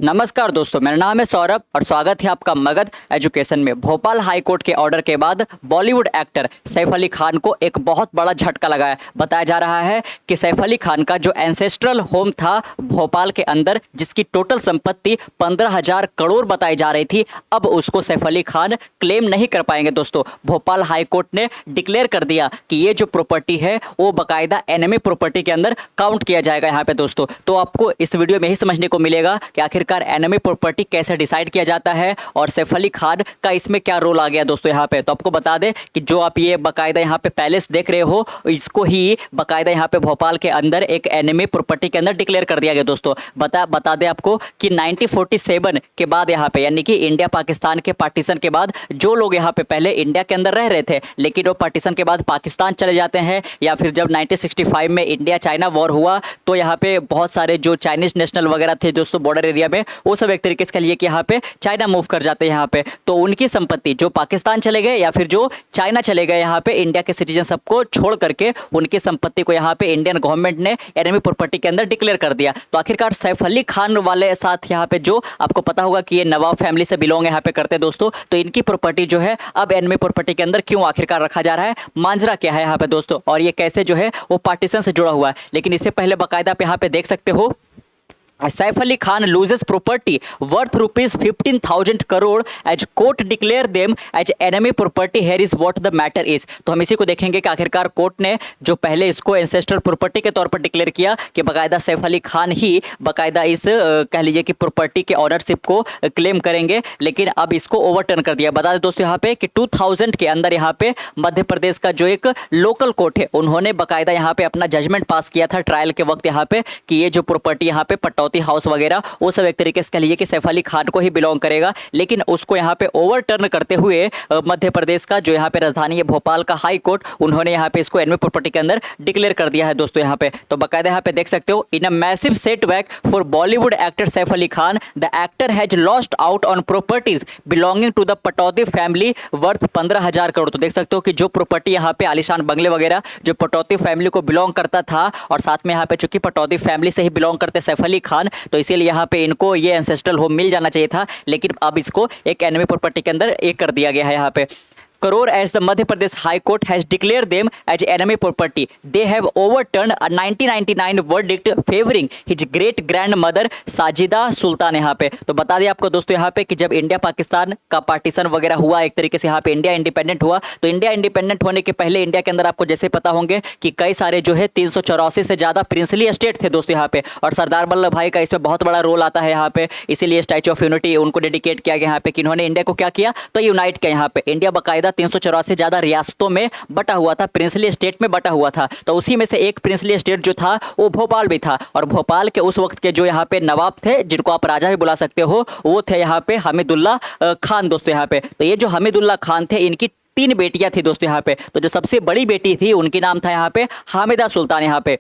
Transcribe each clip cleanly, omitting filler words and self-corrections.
नमस्कार दोस्तों, मेरा नाम है सौरभ और स्वागत है आपका मगध एजुकेशन में। भोपाल हाई कोर्ट के ऑर्डर के बाद बॉलीवुड एक्टर सैफ अली खान को एक बहुत बड़ा झटका लगा है। बताया जा रहा है कि सैफ अली खान का जो एंसेस्ट्रल होम था भोपाल के अंदर, जिसकी टोटल संपत्ति 15,000 करोड़ बताई जा रही थी, अब उसको सैफ अली खान क्लेम नहीं कर पाएंगे। दोस्तों, भोपाल हाई कोर्ट ने डिक्लेयर कर दिया कि ये जो प्रॉपर्टी है वो बाकायदा एनिमी प्रॉपर्टी के अंदर काउंट किया जाएगा यहाँ पे। दोस्तों, तो आपको इस वीडियो में ही समझने को मिलेगा कि आखिरकार एनिमी प्रॉपर्टी कैसे डिसाइड किया जाता है और सैफ अली खान का इसमें क्या रोल आ गया। दोस्तों, यहाँ पे तो आपको बता दें कि जो आप ये बाकायदा यहाँ पे पैलेस देख रहे हो, इसको ही बाकायदा यहाँ पे भोपाल के अंदर एक एनिमी प्रॉपर्टी के अंदर डिक्लेयर कर दिया गया। दोस्तों, बता दें आपको कि 1947 के बाद यहाँ पे, यानी कि इंडिया पाकिस्तान के पार्टीशन के बाद, जो लोग यहाँ पे पहले इंडिया के अंदर रह रहे थे लेकिन वो पार्टीशन के बाद पाकिस्तान चले जाते हैं, या फिर जब 1965 में इंडिया चाइना वॉर हुआ तो यहाँ पे बहुत सारे जो चाइनीज नेशनल वगैरह थे दोस्तों बॉर्डर एरिया में, वो सब एक तरीके से कह लिए कि यहाँ पे चाइना मूव कर जाते हैं यहाँ पे। तो उनकी संपत्ति जो पाकिस्तान चले गए या फिर जो चाइना चले गए, यहाँ पे इंडिया के सिटीजन सबको छोड़ करके उनकी संपत्ति को यहाँ पे इंडियन गवर्नमेंट ने एनिमी प्रॉपर्टी के अंदर डिक्लेयर कर दिया। तो आखिरकार सैफ अली खान वाले साथ यहाँ पे, जो आपको पता होगा कि ये नवाब फैमिली से बिलोंग यहाँ पे करते हैं दोस्तों, तो इनकी प्रॉपर्टी जो है अब एनिमी प्रॉपर्टी के अंदर क्यों आखिरकार रखा जा रहा है, मांजरा क्या है यहाँ पे दोस्तों, और ये कैसे जो है वो पार्टीशन से जुड़ा हुआ है। लेकिन इससे पहले बाकायदा आप यहाँ पे देख सकते हो, Saif Ali Khan loses property worth rupees 15,000 crore as court declare them as enemy property. Here is what the matter is. तो हम इसी को देखेंगे कि आखिरकार कोर्ट ने जो पहले इसको एंसेस्ट्रल प्रॉपर्टी के तौर पर डिक्लेयर किया कि बाकायदा सैफ अली खान ही बाकायदा इस कह लीजिए कि प्रॉपर्टी के ऑनरशिप को क्लेम करेंगे, लेकिन अब इसको ओवरटर्न कर दिया। बता दें दोस्तों यहाँ पे कि 2000 के अंदर यहाँ पे मध्य प्रदेश का जो एक लोकल कोर्ट है, उन्होंने बाकायदा यहाँ पे अपना जजमेंट पास किया था ट्रायल के वक्त यहाँ पे कि ये जो प्रॉपर्टी यहाँ पे पटौती हाउस वगैरह वो सब एक तरीके से कह लीजिए कि सैफ अली खान को ही बिलोंग करेगा। लेकिन उसको यहाँ पे ओवरटर्न करते हुए मध्य प्रदेश का जो यहाँ पे राजधानी है भोपाल का हाई कोर्ट, उन्होंने यहाँ पे इसको एनिमी प्रॉपर्टी के अंदर डिक्लेयर कर दिया है। दोस्तों, यहाँ पे तो बाकायदा यहाँ पे देख सकते हो, in a massive setback for Bollywood actor Saif Ali Khan, the actor has lost out on properties belonging to the Pataudi family worth 15,000 crore. तो देख सकते हो कि जो प्रॉपर्टी यहाँ पे आलिशान बंगले वगैरह जो पटौदी फैमिली को बिलोंग करता था, और साथ में यहाँ पे चूंकि पटौदी फैमिली से ही बिलोंग करते सैफ अली खान, तो इसीलिए यहाँ पे इनको ये एंसेस्ट्रल होम मिल जाना चाहिए था, लेकिन अब इसको एक एनिमी प्रॉपर्टी के अंदर एक कर दिया गया है यहाँ पे। Crore as the Madhya Pradesh High Court has declared them as enemy property. They have overturned a 1999 verdict favoring his great grandmother Sajida सुल्तान। यहाँ पे तो बता दें आपको दोस्तों यहाँ पे कि जब इंडिया पाकिस्तान का पार्टीशन वगैरह हुआ, एक तरीके से यहाँ पे इंडिया इंडिपेंडेंट हुआ, तो इंडिया इंडिपेंडेंट होने के पहले इंडिया के अंदर आपको जैसे पता होंगे कि कई सारे जो है 384 से ज्यादा प्रिंसली स्टेट थे दोस्तों यहाँ पे, और सरदार वल्लभ भाई का इसमें बहुत बड़ा रोल आता है यहाँ पे। इसीलिए स्टैच्यू ऑफ यूनिटी उनको डेडिकेट किया गया यहाँ पे कि इन्होंने इंडिया को क्या किया, तो यूनाइट किया। यहाँ पे इंडिया बाकायदा 384 ज्यादा रियासतों में बटा हुआ था, प्रिंसली स्टेट में बटा हुआ था, तो उसी में से एक प्रिंसली स्टेट जो था वो भोपाल भी था। और भोपाल के उस वक्त के जो यहाँ पे नवाब थे, जिनको आप राजा भी बुला सकते हो, वो थे यहाँ पे हमीदुल्ला खान। दोस्तों यहाँ पे तो ये जो हमीदुल्ला खान थे, इनकी 3 बेटियां थी दोस्तों यहाँ पे। तो जो सबसे बड़ी बेटी थी उनकी नाम था यहाँ पे हामिदा सुल्तान। यहाँ पे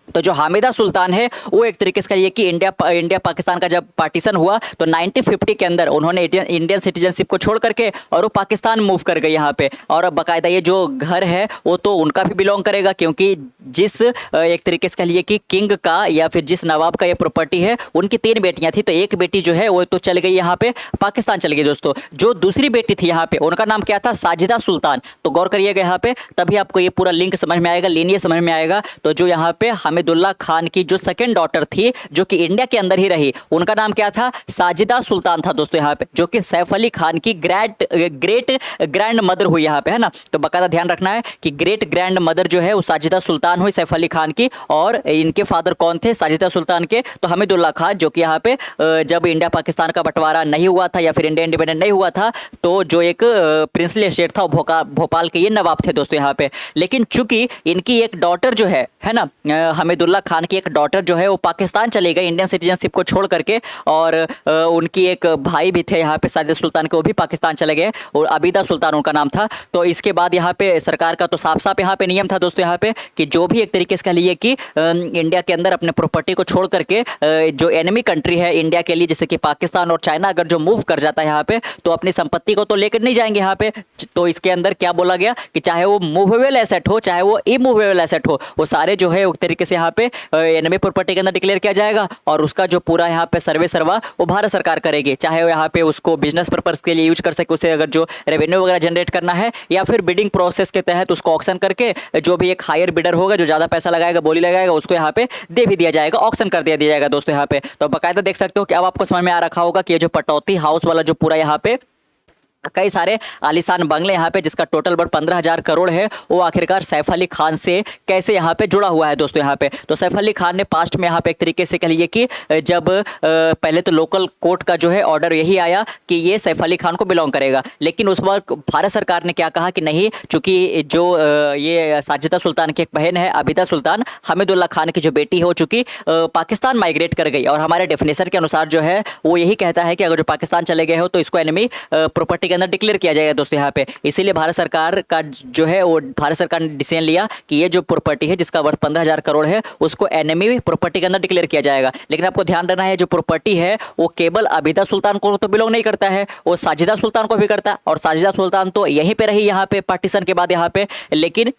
तो जो हामिदा सुल्तान है वो एक तरीके से कहिए कि इंडिया पाकिस्तान का जब पार्टीशन हुआ तो 1950 के अंदर उन्होंने इंडियन सिटीजनशिप को छोड़ करके और वो पाकिस्तान मूव कर गए यहाँ पे। और अब बाकायदा ये जो घर है वो तो उनका भी बिलोंग करेगा, क्योंकि जिस एक तरीके से कहिए कि किंग का या फिर जिस नवाब का ये प्रॉपर्टी है, उनकी 3 बेटियां थी, तो एक बेटी जो है वो तो चल गई यहाँ पे पाकिस्तान चल गई। दोस्तों, जो दूसरी बेटी थी यहाँ पे, उनका नाम क्या था, साजिदा सुल्तान। तो गौर करिएगा यहाँ पे, तभी आपको ये पूरा लिंक समझ में आएगा, लीनियर समझ में आएगा। तो जो यहाँ पे हमीदुल्ला खान की जो सेकंड डॉटर थी, जो कि इंडिया के अंदर ही रही, उनका नाम क्या था, साजिदा सुल्तान था दोस्तों यहाँ पे, जो कि सैफ अली खान की ग्रेट ग्रैंड मदर हुई यहाँ पे, है ना। तो बाकायदा ध्यान रखना है कि ग्रेट ग्रैंड मदर जो है वो साजिदा सुल्तान हुई सैफ अली खान की, और इनके फादर कौन थे साजिदा सुल्तान के, तो हमीदुल्ला खान, जो कि यहाँ पे जब इंडिया पाकिस्तान का बंटवारा नहीं हुआ था या फिर इंडिया इंडिपेंडेंट नहीं हुआ था, तो जो एक प्रिंसली स्टेट था भोपाल के ये नवाब थे दोस्तों यहाँ पे। लेकिन चूंकि इनकी एक डॉटर जो है ना, हमीदुल्ला खान की एक डॉटर जो है वो पाकिस्तान चले गए इंडियन सिटीजनशिप को छोड़ करके, और उनकी एक भाई भी थे यहाँ पे साजिद सुल्तान के, वो भी पाकिस्तान चले गए, और अबीदा सुल्तान उनका नाम था। तो इसके बाद यहाँ पे सरकार का तो साफ साफ यहाँ पे नियम था दोस्तों यहाँ पे कि जो भी एक तरीके से कह लीजिए कि इंडिया के अंदर अपने प्रॉपर्टी को छोड़ करके जो एनिमी कंट्री है इंडिया के लिए, जैसे कि पाकिस्तान और चाइना, अगर जो मूव कर जाता है यहाँ पे, तो अपनी संपत्ति को तो लेकर नहीं जाएंगे यहाँ पे। तो इसके अंदर क्या बोला गया कि चाहे वो मूवेबल एसेट हो चाहे वो इमूवेबल एसेट हो, वो सारे जो है एक तरीके से यहाँ पे एनिमी प्रॉपर्टी के अंदर डिक्लेयर किया जाएगा और उसका जो पूरा यहाँ पे सर्वे सर्वा वो भारत सरकार करेगी, चाहे वो यहाँ पे उसको बिजनेस पर्पस के लिए यूज कर सके, उसे अगर जो रेवेन्यू वगैरह जनरेट करना है, या फिर बिडिंग प्रोसेस के तहत उसको ऑक्शन करके जो भी एक हायर बिडर होगा, जो ज्यादा पैसा लगाएगा, बोली लगाएगा, उसको यहाँ पे दे भी दिया जाएगा, ऑक्शन कर दिया जाएगा दोस्तों यहाँ पे। तो बाकायदा देख सकते हो कि अब आपको समझ में आ रखा होगा कि ये जो पटौती हाउस वाला जो पूरा यहाँ पे कई सारे आलीशान बंगले यहाँ पे जिसका टोटल बट 15,000 करोड़ है, वो आखिरकार सैफ अली खान से कैसे यहाँ पे जुड़ा हुआ है दोस्तों यहाँ पे। तो सैफ अली खान ने पास्ट में यहाँ पे एक तरीके से कह लीजिए कि जब पहले तो लोकल कोर्ट का जो है ऑर्डर यही आया कि ये सैफ अली खान को बिलोंग करेगा, लेकिन उस वक्त भारत सरकार ने क्या कहा कि नहीं, चूंकि जो ये साजिदा सुल्तान की एक बहन है आबिदा सुल्तान, हमीदुल्लाह खान की जो बेटी हो चुकी पाकिस्तान माइग्रेट कर गई, और हमारे डेफिनेशन के अनुसार जो है वो यही कहता है कि अगर जो पाकिस्तान चले गए हो तो इसको एनिमी प्रॉपर्टी के अंदर डिक्लेयर किया जाएगा दोस्तों यहाँ पे। इसीलिए भारत सरकार का जो है वो भारत सरकार ने डिसीजन लिया कि ये जो प्रॉपर्टी है जिसका वर्थ 15,000 करोड़ है उसको एनिमी प्रॉपर्टी के अंदर डिक्लेयर किया जाएगा। लेकिन आपको ध्यान रखना है जो प्रॉपर्टी है वो केवल आबिदा सुल्तान को तो बिलोंग नहीं करता है, वो साजिदा सुल्तान को भी करता है, और साजिदा सुल्तान तो यहीं पे रही यहाँ पे पार्टीशन के बाद यहाँ पे, लेकिन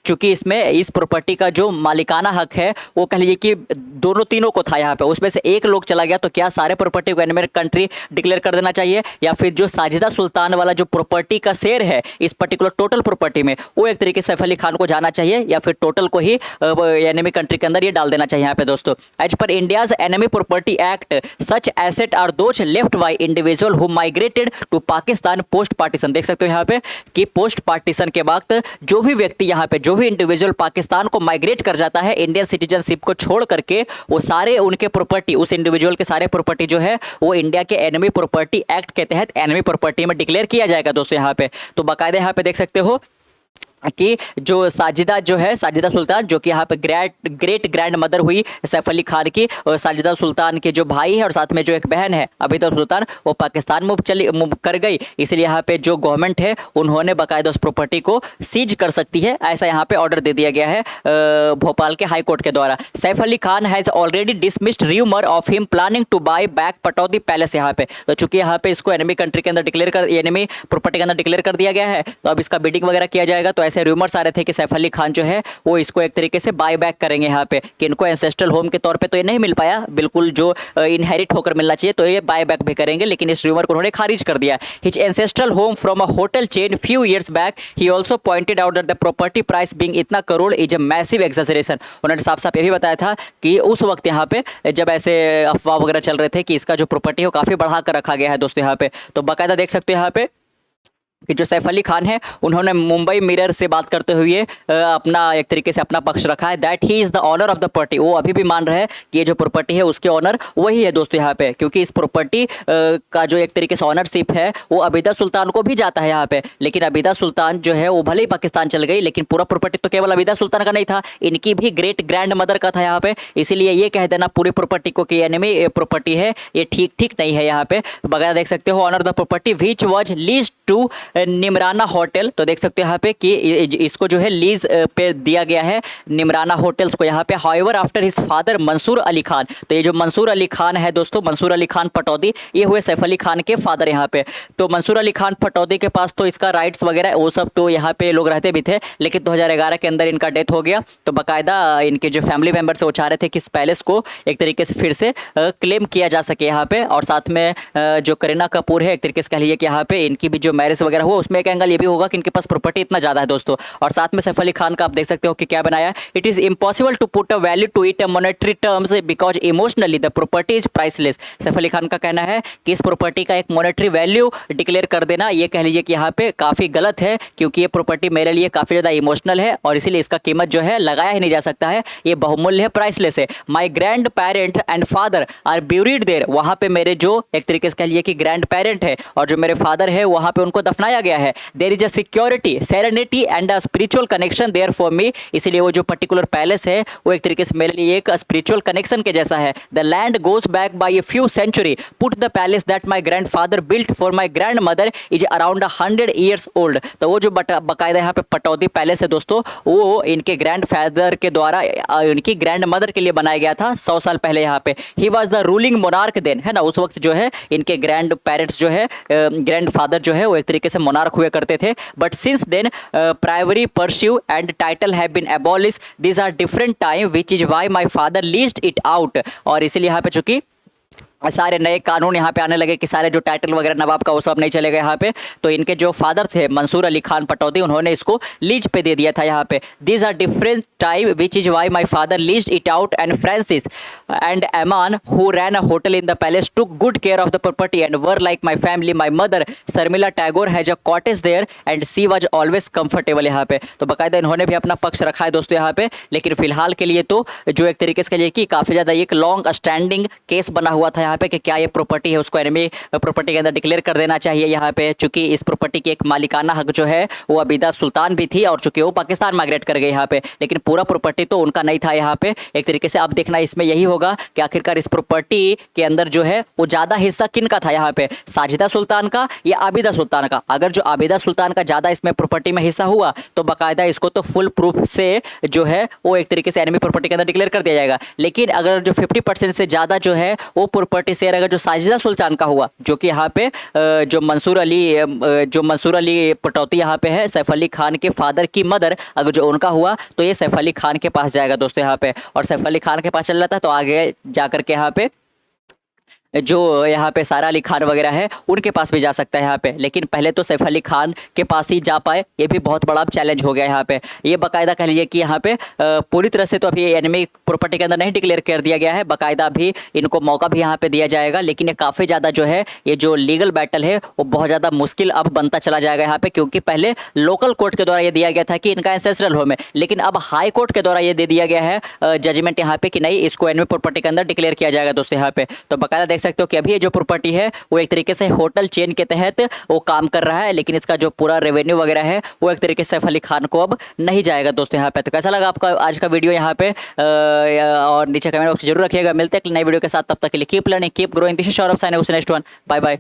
चूंकि इसमें इस प्रॉपर्टी का जो मालिकाना हक है वो कह लीजिए कि दोनों तीनों को था यहाँ पे, उसमें से एक लोग चला गया तो क्या सारे प्रॉपर्टी को एनिमी कंट्री डिक्लेयर कर देना चाहिए, या फिर जो साजिदा सुल्तान वाला जो प्रॉपर्टी का शेयर है इस पर्टिकुलर टोटल प्रॉपर्टी में वो एक तरीके से सैफ अली खान को जाना चाहिए, या फिर टोटल को ही एनिमी कंट्री के अंदर ये डाल देना चाहिए यहाँ पे दोस्तों। As per India's enemy property act such asset are those left by individual who migrated to Pakistan post partition. देख सकते हो यहाँ पे कि पोस्ट पार्टीशन के वक्त जो भी व्यक्ति यहाँ पे जो भी इंडिविजुअल पाकिस्तान को माइग्रेट कर जाता है इंडियन सिटीजनशिप को छोड़ करके, वो सारे उनके प्रॉपर्टी उस इंडिविजुअल के सारे प्रॉपर्टी जो है वो इंडिया के एनिमी प्रॉपर्टी एक्ट के तहत एनिमी प्रॉपर्टी में डिक्लेयर किया जाएगा दोस्तों यहाँ पे। तो बाकायदा यहाँ पे देख सकते हो कि जो साजिदा जो है साजिदा सुल्तान जो कि यहाँ पे ग्रेट ग्रैंड मदर हुई सैफ अली खान की, और साजिदा सुल्तान के जो भाई है और साथ में जो एक बहन है अबिदा सुल्तान वो पाकिस्तान मूव कर गई, इसलिए यहाँ पे जो गवर्नमेंट है उन्होंने बाकायदा उस प्रॉपर्टी को सीज कर सकती है, ऐसा यहाँ पे ऑर्डर दे दिया गया है भोपाल के हाई कोर्ट के द्वारा। Saif Ali Khan has already dismissed rumour of him planning to buy back Pataudi palace यहाँ पे। तो चूंकि यहाँ पे इसको एनिमी कंट्री के अंदर डिक्लेयर कर एनिमी प्रॉपर्टी के अंदर डिक्लेयर कर दिया गया है, तो अब इसका बिडिंग वगैरह किया जाएगा। तो ऐसे रूमर्स आ रहे थे कि सैफ अली खान जो है वो इसको एक तरीके से बाय बैक करेंगे यहाँ पे, कि इनको एंसेस्ट्रल होम के तौर पे तो ये नहीं मिल पाया बिल्कुल जो इनहेरिट होकर मिलना चाहिए, तो ये बाय बैक भी करेंगे, लेकिन इस रूमर को उन्होंने खारिज कर दिया। His ancestral home from a hotel chain few years back he also pointed out that the property price being इतना करोड़ इज अ मैसिव एक्सैजरेशन। उन्होंने साफ साफ ये भी बताया था कि उस वक्त यहाँ पे जब ऐसे अफवाह वगैरह चल रहे थे कि इसका जो प्रॉपर्टी है वो काफी बढ़ा कर रखा गया है दोस्तों यहाँ पे। तो बाकायदा देख सकते हो यहाँ पे कि जो सैफ अली खान है उन्होंने मुंबई मिरर से बात करते हुए अपना एक तरीके से अपना पक्ष रखा है that he is the owner of the property. वो अभी भी मान रहे हैं कि ये जो प्रॉपर्टी है उसके ऑनर वही है दोस्तों यहाँ पे, क्योंकि इस प्रॉपर्टी का जो एक तरीके से ऑनरशिप है वो अबिदा सुल्तान को भी जाता है यहाँ पे। लेकिन अबिदा सुल्तान जो है वो भले ही पाकिस्तान चल गई, लेकिन पूरा प्रॉपर्टी तो केवल अबिदा सुल्तान का नहीं था, इनकी भी ग्रेट ग्रैंड मदर का था यहाँ पे। इसीलिए ये कह देना पूरी प्रॉपर्टी को कि एनिमी प्रॉपर्टी है ये ठीक नहीं है यहाँ पे। बगैर देख सकते हो owner the property which was lease to Neemrana hotel. तो देख सकते हो यहाँ पे कि इसको जो है लीज पे दिया गया है निमराना होटल्स को यहाँ पे। However after his father Mansoor Ali Khan, तो ये जो मंसूर अली खान है दोस्तों, मंसूर अली खान पटौदी, ये हुए सैफ अली खान के फादर यहाँ पे। तो मंसूर अली खान पटौदी के पास तो इसका राइट्स वगैरह वो सब तो यहाँ पे लोग रहते भी थे, लेकिन 2011 के अंदर इनका डेथ हो गया। तो बाकायदा इनके जो फैमिली मेंबर्स वो चाह रहे थे कि इस पैलेस को एक तरीके से फिर से क्लेम किया जा सके यहाँ पे। और साथ में जो करीना कपूर है एक तरीके से कह लीजिए कि यहाँ पे इनकी भी जो मैरिज वगैरह हुआ उसमें एक एंगल ये भी होगा कि इनके पास प्रॉपर्टी इतना ज्यादा है दोस्तों। और साथ में सैफ अली खान का आप देख सकते हो कि क्या बनाया, it is impossible to put a value to it a monetary terms because emotionally the property is priceless. Saif Ali Khan का कहना है कि इस प्रॉपर्टी का एक मॉनेटरी वैल्यू डिक्लेयर कर देना ये कह लीजिए कि यहाँ पे काफी गलत है, क्योंकि ये प्रॉपर्टी मेरे लिए काफी ज्यादा इमोशनल है और इसीलिए इसका कीमत जो है लगाया ही नहीं जा सकता है, ये बहुमूल्य है, प्राइसलेस है। My grandparent and father are buried there, वहां पे मेरे जो एक तरीके से कह लीजिए कि ग्रैंड पेरेंट है और जो मेरे फादर है वहां पे उनको दफनाया गया है। There is a security serenity and a spiritual connection there for me, इसलिए वो जो पर्टिकुलर पैलेस है वो एक तरीके से मेरे लिए एक स्पिरिचुअल कनेक्शन के जैसा है। The land goes back by a few century, put the palace that my grandfather built for my grandmother is around 100 years old. तो वो जो बाकायदा यहाँ पे पटौदी पैलेस है दोस्तों, वो इनके ग्रैंडफादर के द्वारा इनकी ग्रैंड मदर के लिए बनाया गया था 100 साल पहले यहाँ पे। He was the ruling monarch then, है ना, उस वक्त जो है इनके ग्रैंड पेरेंट्स जो है ग्रैंडफादर जो है वो एक तरीके से से मोनार्क हुए करते थे, but since then primary pursue and title have been abolish, these are different time which is why my father leased it out. और इसीलिए यहाँ पे चूंकि सारे नए कानून यहाँ पे आने लगे कि सारे जो टाइटल वगैरह नवाब का वो सब नहीं चलेगा यहाँ पे, तो इनके जो फादर थे मंसूर अली खान पटौदी, उन्होंने इसको लीज पे दे दिया था यहाँ पे। These are different time which is why my father leased it out and Francis and Aman who ran a hotel in the palace took good care of the property and were like my family. My mother Sharmila Tagore has a cottage there and she was always comfortable. यहाँ पे तो बाकायदा इन्होंने भी अपना पक्ष रखा है दोस्तों यहाँ पे, लेकिन फिलहाल के लिए तो जो एक तरीके से कहिए कि काफ़ी ज़्यादा एक लॉन्ग स्टैंडिंग केस बना हुआ था यहाँ पे कि क्या ये प्रॉपर्टी है उसको एनिमी प्रॉपर्टी के अंदर डिक्लेयर कर देना चाहिए यहाँ पे, चूंकि इस प्रॉपर्टी की एक मालिकाना हक जो है वो अबीदा सुल्तान भी थी और चूंकि वो पाकिस्तान माइग्रेट कर गए यहाँ पे, लेकिन पूरा प्रॉपर्टी तो उनका नहीं था यहाँ पे एक तरीके से। अब देखना इसमें यही होगा कि आखिरकार इस प्रॉपर्टी के अंदर जो है वो ज़्यादा हिस्सा किन का था यहाँ पे, साजिदा सुल्तान का या आबिदा सुल्तान का। अगर जो आबिदा सुल्तान का ज़्यादा इसमें प्रॉपर्टी में हिस्सा हुआ तो बाकायदा इसको तो फुल प्रूफ से जो है वो एक तरीके से एनिमी प्रॉपर्टी के अंदर डिक्लेयर कर दिया जाएगा। लेकिन अगर जो 50% से ज़्यादा जो है वो प्रॉपर्टी शेयर अगर जो साजिदा सुल्तान का हुआ, जो कि यहाँ पे जो मंसूर अली पटौती यहाँ पे है सैफ अली खान के फादर की मदर, अगर जो उनका हुआ तो ये सैफ अली खान के पास जाएगा दोस्तों यहाँ पे, और सैफ अली खान के पास चल जाता है तो आगे जाकर के यहाँ पे जो यहाँ पे सारा अली खान वगैरह है उनके पास भी जा सकता है यहाँ पे। लेकिन पहले तो सैफ अली खान के पास ही जा पाए, ये भी बहुत बड़ा चैलेंज हो गया यहाँ पे। ये बाकायदा कह लीजिए कि यहाँ पे पूरी तरह से तो अभी एनिमी प्रॉपर्टी के अंदर नहीं डिक्लेयर कर दिया गया है, बाकायदा भी इनको मौका भी यहाँ पे दिया जाएगा। लेकिन ये काफ़ी ज़्यादा जो है ये जो लीगल बैटल है वो बहुत ज़्यादा मुश्किल अब बनता चला जाएगा यहाँ पे, क्योंकि पहले लोकल कोर्ट के द्वारा ये दिया गया था कि इनका एंसेस्ट्रल होम है, लेकिन अब हाई कोर्ट के द्वारा ये दे दिया गया है जजमेंट यहाँ पे कि नहीं, इसको एनिमी प्रॉपर्टी के अंदर डिक्लेयर किया जाएगा दोस्तों यहाँ पे। तो बाकायदा देख सकते हो कि अभी ये जो प्रॉपर्टी है वो एक तरीके से होटल चेन के तहत वो काम कर रहा है, लेकिन इसका जो पूरा रेवेन्यू वगैरह है वो एक तरीके से सैफ अली खान को अब नहीं जाएगा दोस्तों यहाँ पे। तो कैसा लगा आपका आज का वीडियो यहाँ पे और नीचे कमेंट बॉक्स जरूर रखिएगा। मिलते हैं एक नई वीडियो के साथ, तब तक के लिए keep learning keep growing. This is Saurabh Sain, next one, bye bye.